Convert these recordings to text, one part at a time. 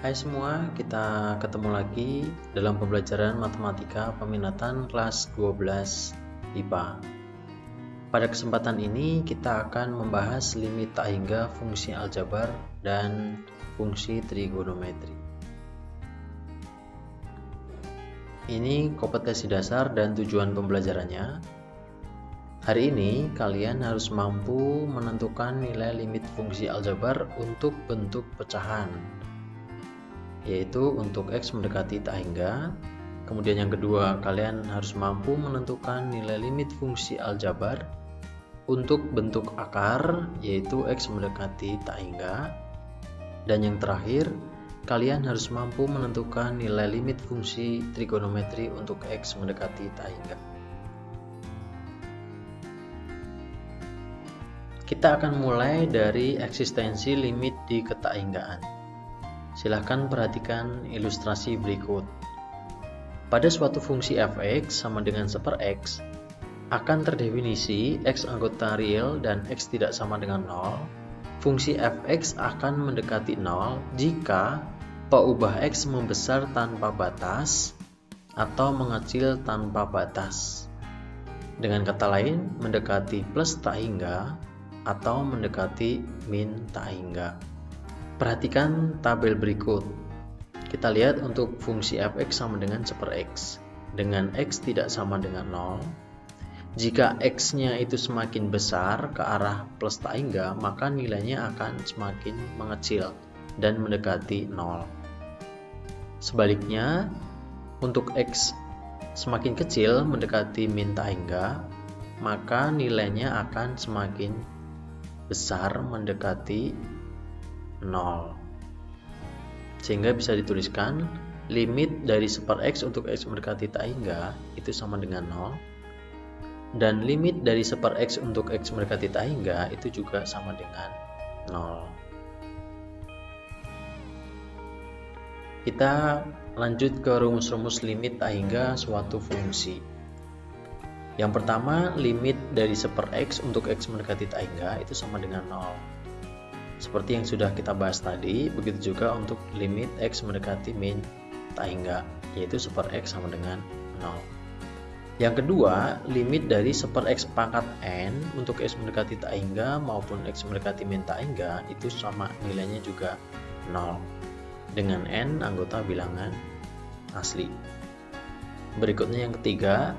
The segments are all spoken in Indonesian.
Hai semua, kita ketemu lagi dalam pembelajaran matematika peminatan kelas 12 IPA. Pada kesempatan ini kita akan membahas limit tak hingga fungsi aljabar dan fungsi trigonometri. Ini kompetensi dasar dan tujuan pembelajarannya. Hari ini kalian harus mampu menentukan nilai limit fungsi aljabar untuk bentuk pecahan, yaitu untuk X mendekati tak hingga. Kemudian yang kedua, kalian harus mampu menentukan nilai limit fungsi aljabar untuk bentuk akar, yaitu X mendekati tak hingga. Dan yang terakhir, kalian harus mampu menentukan nilai limit fungsi trigonometri untuk X mendekati tak hingga. Kita akan mulai dari eksistensi limit di ketakhinggaan. Silahkan perhatikan ilustrasi berikut. Pada suatu fungsi f(x) sama dengan 1/x, akan terdefinisi x anggota real dan x tidak sama dengan 0. Fungsi f(x) akan mendekati 0 jika peubah x membesar tanpa batas atau mengecil tanpa batas. Dengan kata lain, mendekati plus tak hingga atau mendekati min tak hingga. Perhatikan tabel berikut. Kita lihat untuk fungsi f(x) sama dengan 1/x dengan x tidak sama dengan 0. Jika x-nya itu semakin besar ke arah plus tak hingga, maka nilainya akan semakin mengecil dan mendekati 0. Sebaliknya, untuk x semakin kecil mendekati min tak hingga, maka nilainya akan semakin besar mendekati 0. Sehingga bisa dituliskan limit dari 1/x untuk x mendekati tak hingga itu sama dengan 0. Dan limit dari 1/x untuk x mendekati tak hingga itu juga sama dengan 0. Kita lanjut ke rumus-rumus limit tak hingga suatu fungsi. Yang pertama, limit dari 1/x untuk x mendekati tak hingga itu sama dengan 0. Seperti yang sudah kita bahas tadi, begitu juga untuk limit x mendekati min tak hingga, yaitu 1/x sama dengan 0. Yang kedua, limit dari 1/x pangkat n untuk x mendekati tak hingga maupun x mendekati min tak hingga itu sama nilainya juga 0 dengan n anggota bilangan asli. Berikutnya yang ketiga,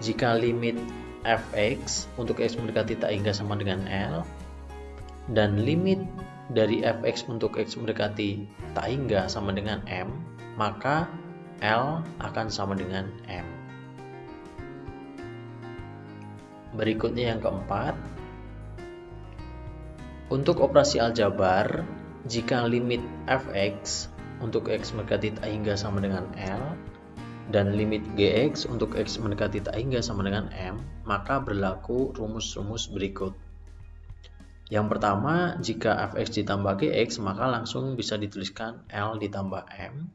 jika limit f(x) untuk x mendekati tak hingga sama dengan L dan limit dari f(x) untuk x mendekati tak hingga sama dengan M, maka L akan sama dengan M. Berikutnya yang keempat, untuk operasi aljabar, jika limit f(x) untuk x mendekati tak hingga sama dengan L dan limit gx untuk x mendekati tak hingga sama dengan M, maka berlaku rumus-rumus berikut. Yang pertama, jika f(x) ditambah gx, maka langsung bisa dituliskan L ditambah M.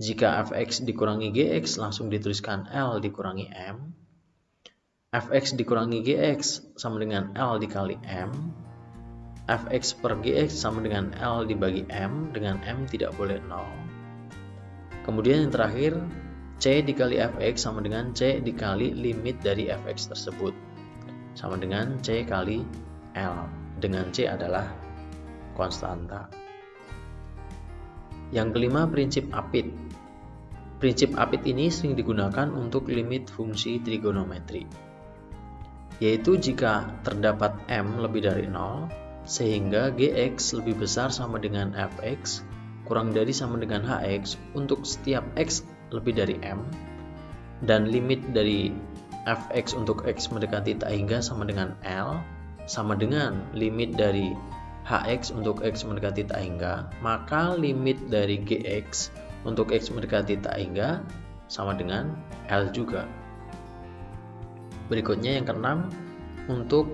Jika f(x) dikurangi gx, langsung dituliskan L dikurangi M. f(x) dikurangi gx sama dengan L dikali M. f(x) per gx sama dengan L dibagi M, dengan M tidak boleh 0. Kemudian yang terakhir, C dikali f(x) sama dengan C dikali limit dari f(x) tersebut, sama dengan C kali L, dengan C adalah konstanta. Yang kelima, prinsip Apit. Prinsip Apit ini sering digunakan untuk limit fungsi trigonometri, yaitu jika terdapat M lebih dari 0, sehingga gx lebih besar sama dengan fx kurang dari sama dengan hx untuk setiap x lebih dari M, dan limit dari fx untuk x mendekati tak hingga sama dengan L sama dengan limit dari hx untuk x mendekati tak hingga, maka limit dari gx untuk x mendekati tak hingga sama dengan L juga. Berikutnya yang keenam, untuk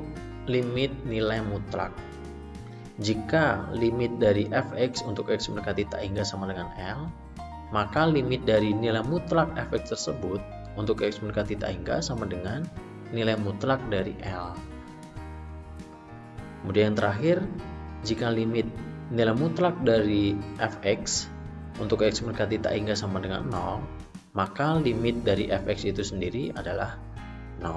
limit nilai mutlak. Jika limit dari fx untuk x mendekati tak hingga sama dengan L, maka limit dari nilai mutlak fx tersebut untuk x mendekati tak hingga sama dengan nilai mutlak dari L. Kemudian yang terakhir, jika limit nilai mutlak dari fx untuk x mendekati tak hingga sama dengan 0, maka limit dari fx itu sendiri adalah 0.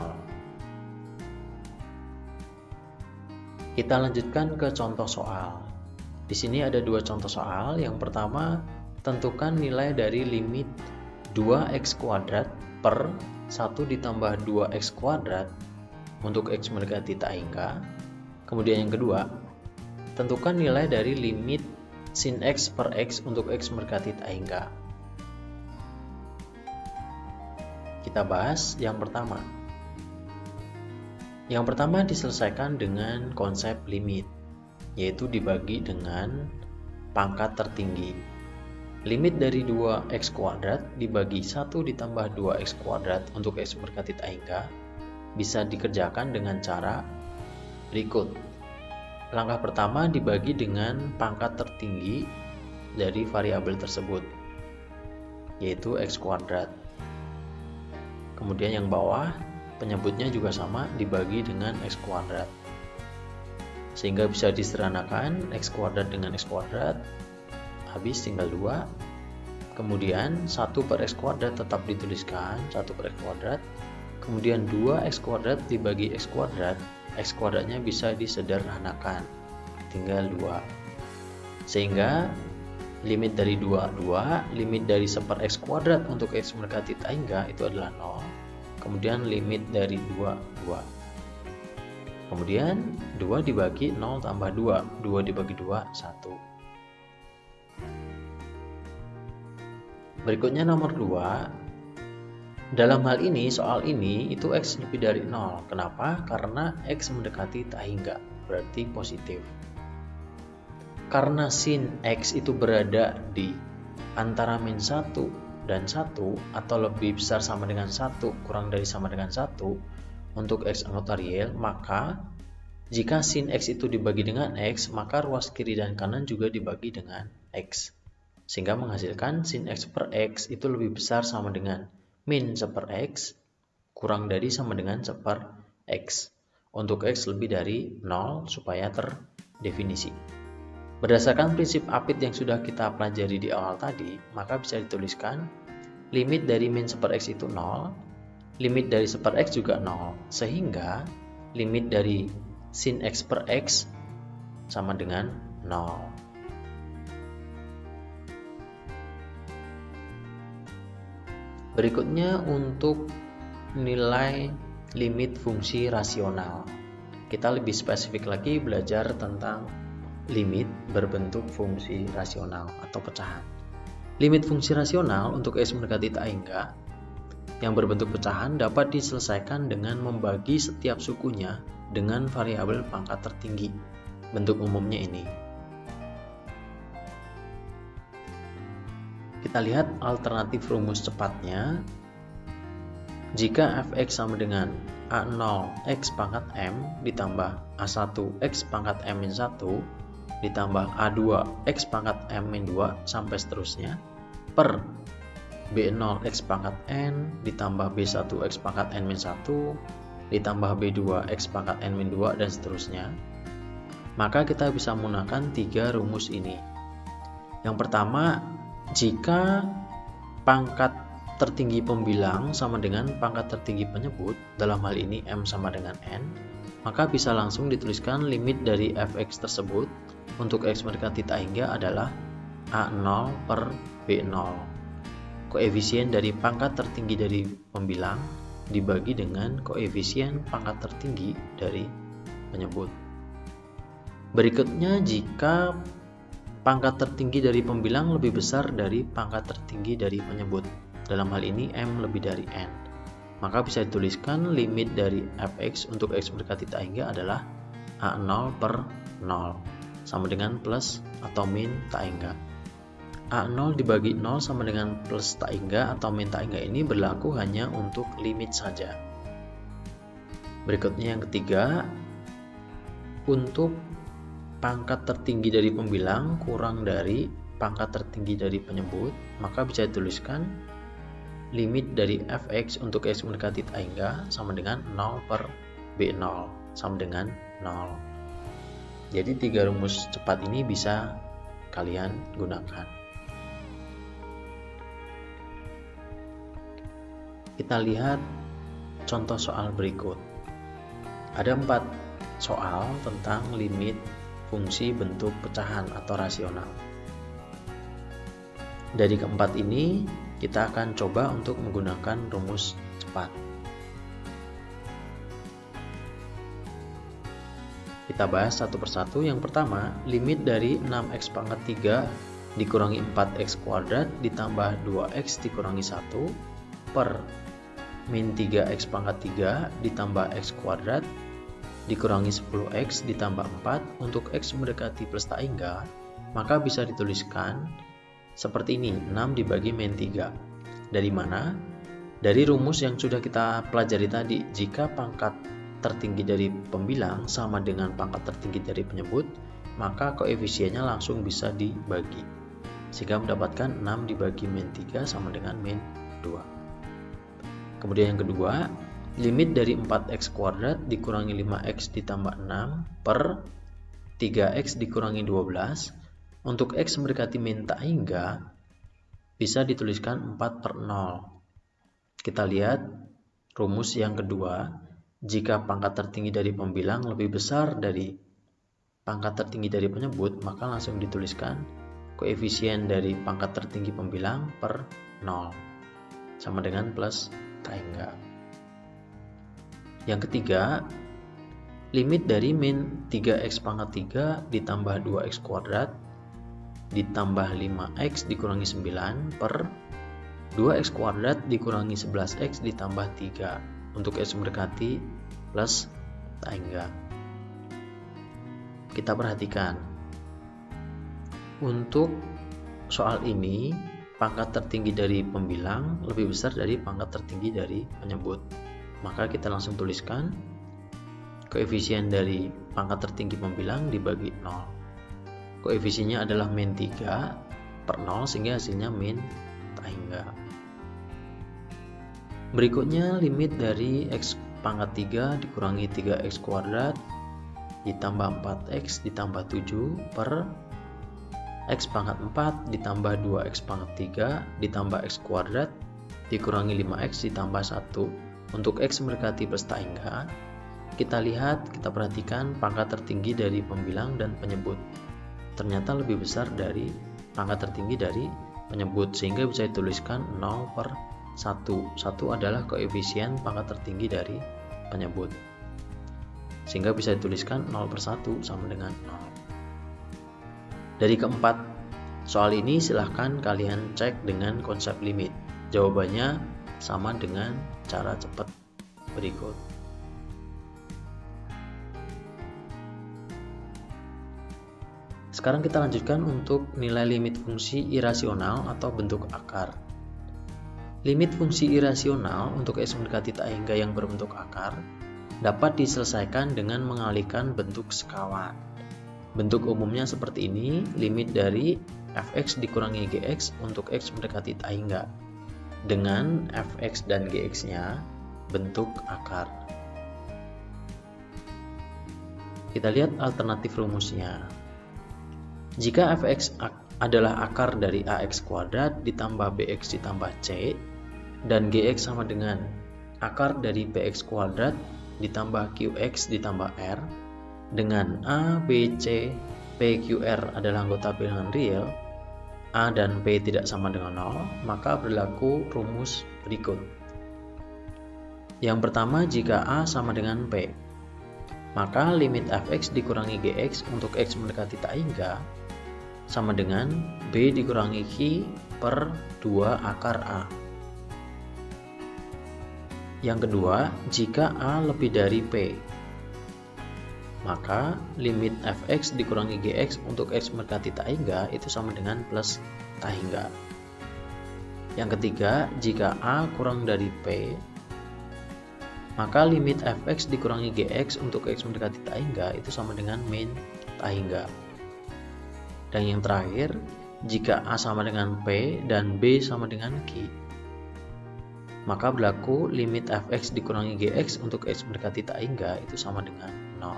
Kita lanjutkan ke contoh soal. Di sini ada dua contoh soal. Yang pertama, tentukan nilai dari limit 2x kuadrat per 1 ditambah 2x kuadrat untuk x mendekati tak hingga. Kemudian yang kedua, tentukan nilai dari limit sin x per x untuk x mendekati tak hingga. Kita bahas yang pertama. Yang pertama diselesaikan dengan konsep limit, yaitu dibagi dengan pangkat tertinggi. Limit dari 2x kuadrat dibagi 1 ditambah 2x kuadrat untuk x mendekati tak hingga bisa dikerjakan dengan cara berikut. Langkah pertama dibagi dengan pangkat tertinggi dari variabel tersebut, yaitu x kuadrat. Kemudian yang bawah, penyebutnya juga sama, dibagi dengan x kuadrat. Sehingga bisa disederhanakan x kuadrat dengan x kuadrat, habis tinggal 2. Kemudian 1 per x kuadrat tetap dituliskan, 1 per x kuadrat. Kemudian 2x kuadrat dibagi x kuadratnya bisa disederhanakan, tinggal 2. Sehingga limit dari 2, limit dari 1 per x kuadrat untuk x mendekati tak hingga itu adalah 0. Kemudian limit dari 2. Kemudian 2 dibagi 0 tambah 2, 2 dibagi 2, 1. Berikutnya nomor 2. Dalam hal ini, soal ini, itu x lebih dari 0. Kenapa? Karena x mendekati tak hingga, berarti positif. Karena sin x itu berada di antara min 1 dan 1, atau lebih besar sama dengan 1, kurang dari sama dengan 1, untuk x anggota real, maka jika sin x itu dibagi dengan x, maka ruas kiri dan kanan juga dibagi dengan x. Sehingga menghasilkan sin x per x itu lebih besar sama dengan min 1 per x kurang dari sama dengan 1 per x untuk x lebih dari 0 supaya terdefinisi. Berdasarkan prinsip apit yang sudah kita pelajari di awal tadi, maka bisa dituliskan limit dari min 1 per x itu 0, limit dari 1 per x juga 0, sehingga limit dari sin x per x sama dengan 0. Berikutnya untuk nilai limit fungsi rasional. Kita lebih spesifik lagi belajar tentang limit berbentuk fungsi rasional atau pecahan. Limit fungsi rasional untuk x mendekati tak hingga yang berbentuk pecahan dapat diselesaikan dengan membagi setiap sukunya dengan variabel pangkat tertinggi. Bentuk umumnya ini. Kita lihat alternatif rumus cepatnya. Jika fx sama dengan a0 x pangkat m ditambah a1 x pangkat m min 1 ditambah a2 x pangkat m min 2 sampai seterusnya per b0 x pangkat n ditambah b1 x pangkat n min 1 ditambah b2 x pangkat n min 2 dan seterusnya, maka kita bisa menggunakan 3 rumus ini. Yang pertama, jika pangkat tertinggi pembilang sama dengan pangkat tertinggi penyebut, dalam hal ini m sama dengan n, maka bisa langsung dituliskan limit dari fx tersebut untuk x mendekati tak hingga adalah a0 per b0. Koefisien dari pangkat tertinggi dari pembilang dibagi dengan koefisien pangkat tertinggi dari penyebut. Berikutnya, jika pangkat tertinggi dari pembilang lebih besar dari pangkat tertinggi dari penyebut, dalam hal ini m lebih dari n, maka bisa dituliskan limit dari fx untuk x mendekati tak hingga adalah a0 per 0 sama dengan plus atau min tak hingga. a0 dibagi 0 sama dengan plus tak hingga atau min tak hingga ini berlaku hanya untuk limit saja. Berikutnya yang ketiga, untuk pangkat tertinggi dari pembilang kurang dari pangkat tertinggi dari penyebut, maka bisa dituliskan limit dari fx untuk x mendekati tak hingga sama dengan 0 per b0 sama dengan 0. Jadi 3 rumus cepat ini bisa kalian gunakan. Kita lihat contoh soal berikut. Ada 4 soal tentang limit fungsi bentuk pecahan atau rasional. Dari keempat ini, kita akan coba untuk menggunakan rumus cepat. Kita bahas satu persatu. Yang pertama, limit dari 6x pangkat 3 dikurangi 4x kuadrat ditambah 2x dikurangi 1 per min 3x pangkat 3 ditambah x kuadrat dikurangi 10x ditambah 4 untuk x mendekati plus tak hingga, maka bisa dituliskan seperti ini, 6 dibagi min 3. Dari mana? Dari rumus yang sudah kita pelajari tadi. Jika pangkat tertinggi dari pembilang sama dengan pangkat tertinggi dari penyebut, maka koefisiennya langsung bisa dibagi, sehingga mendapatkan 6 dibagi min 3 sama dengan min 2. Kemudian yang kedua, limit dari 4x kuadrat dikurangi 5x ditambah 6 per 3x dikurangi 12 untuk x mendekati min tak hingga, bisa dituliskan 4 per 0. Kita lihat rumus yang kedua. Jika pangkat tertinggi dari pembilang lebih besar dari pangkat tertinggi dari penyebut, maka langsung dituliskan koefisien dari pangkat tertinggi pembilang per 0 sama dengan plus tak hingga. Yang ketiga, limit dari min 3x pangkat 3 ditambah 2x kuadrat ditambah 5x dikurangi 9 per 2x kuadrat dikurangi 11x ditambah 3 untuk x mendekati plus tak hingga. Kita perhatikan, untuk soal ini pangkat tertinggi dari pembilang lebih besar dari pangkat tertinggi dari penyebut, maka kita langsung tuliskan koefisien dari pangkat tertinggi pembilang dibagi 0. Koefisiennya adalah min 3 per 0 sehingga hasilnya min tak hingga. Berikutnya, limit dari x pangkat 3 dikurangi 3x kuadrat ditambah 4x ditambah 7 per x pangkat 4 ditambah 2x pangkat 3 ditambah x kuadrat dikurangi 5x ditambah 1 untuk x mendekati plus tak hingga. Kita lihat, kita perhatikan pangkat tertinggi dari pembilang dan penyebut ternyata lebih besar dari pangkat tertinggi dari penyebut, sehingga bisa dituliskan 0 per 1. 1 adalah koefisien pangkat tertinggi dari penyebut, sehingga bisa dituliskan 0 per 1 sama dengan 0. Dari keempat soal ini silahkan kalian cek dengan konsep limit. Jawabannya sama dengan cara cepat berikut. Sekarang kita lanjutkan untuk nilai limit fungsi irasional atau bentuk akar. Limit fungsi irasional untuk x mendekati tak hingga yang berbentuk akar dapat diselesaikan dengan mengalihkan bentuk sekawan. Bentuk umumnya seperti ini, limit dari fx dikurangi gx untuk x mendekati tak hingga, dengan fx dan gx-nya bentuk akar. Kita lihat alternatif rumusnya. Jika fx adalah akar dari ax kuadrat ditambah bx ditambah c, dan gx sama dengan akar dari bx kuadrat ditambah qx ditambah r, dengan a, b, c, p, q, r adalah anggota bilangan real, a dan p tidak sama dengan 0, maka berlaku rumus berikut. Yang pertama, jika a sama dengan p, maka limit fx dikurangi gx untuk x mendekati tak hingga sama dengan b dikurangi q per 2 akar a. Yang kedua, jika a lebih dari p, maka limit fx dikurangi gx untuk x mendekati tak hingga itu sama dengan plus tak hingga. Yang ketiga, jika a kurang dari p, maka limit fx dikurangi gx untuk x mendekati tak hingga itu sama dengan min tak hingga. Dan yang terakhir, jika a sama dengan p dan b sama dengan q, maka berlaku limit fx dikurangi gx untuk x mendekati tak hingga itu sama dengan 0.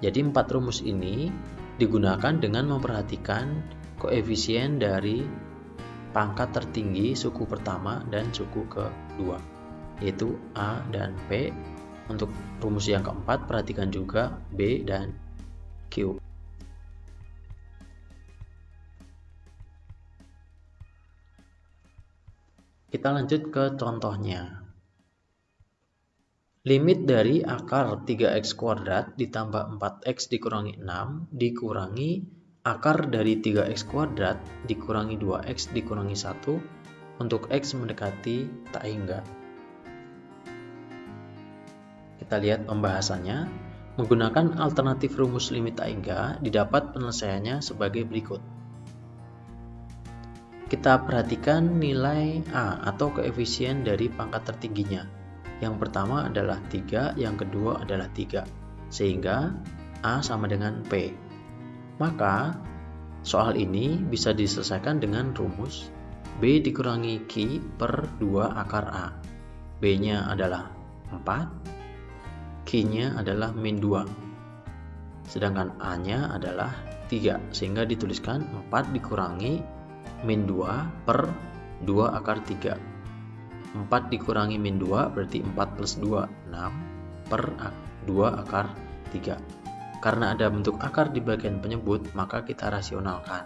Jadi 4 rumus ini digunakan dengan memperhatikan koefisien dari pangkat tertinggi suku pertama dan suku kedua, yaitu A dan P. Untuk rumus yang keempat, perhatikan juga B dan Q. Kita lanjut ke contohnya. Limit dari akar 3x kuadrat ditambah 4x dikurangi 6 dikurangi akar dari 3x kuadrat dikurangi 2x dikurangi 1 untuk x mendekati tak hingga. Kita lihat pembahasannya. Menggunakan alternatif rumus limit tak hingga didapat penyelesaiannya sebagai berikut. Kita perhatikan nilai A atau koefisien dari pangkat tertingginya. Yang pertama adalah 3, yang kedua adalah 3. Sehingga A sama dengan P. Maka soal ini bisa diselesaikan dengan rumus B dikurangi Q per 2 akar A. B-nya adalah 4, Q-nya adalah min 2. Sedangkan A-nya adalah 3, sehingga dituliskan 4 dikurangi min 2 per 2 akar 3. 4 dikurangi min 2 berarti 4 plus 2, 6 per 2 akar 3. Karena ada bentuk akar di bagian penyebut, maka kita rasionalkan.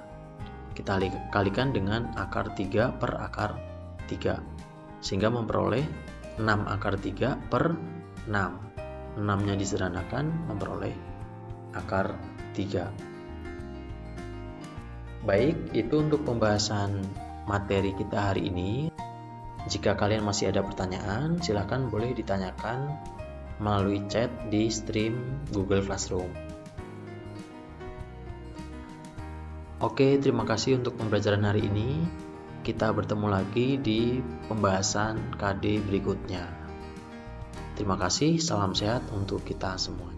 Kita kalikan dengan akar 3 per akar 3. Sehingga memperoleh 6 akar 3 per 6. 6-nya disederhanakan memperoleh akar 3. Baik, itu untuk pembahasan materi kita hari ini. Jika kalian masih ada pertanyaan, silahkan boleh ditanyakan melalui chat di stream Google Classroom. Oke, terima kasih untuk pembelajaran hari ini. Kita bertemu lagi di pembahasan KD berikutnya. Terima kasih, salam sehat untuk kita semua.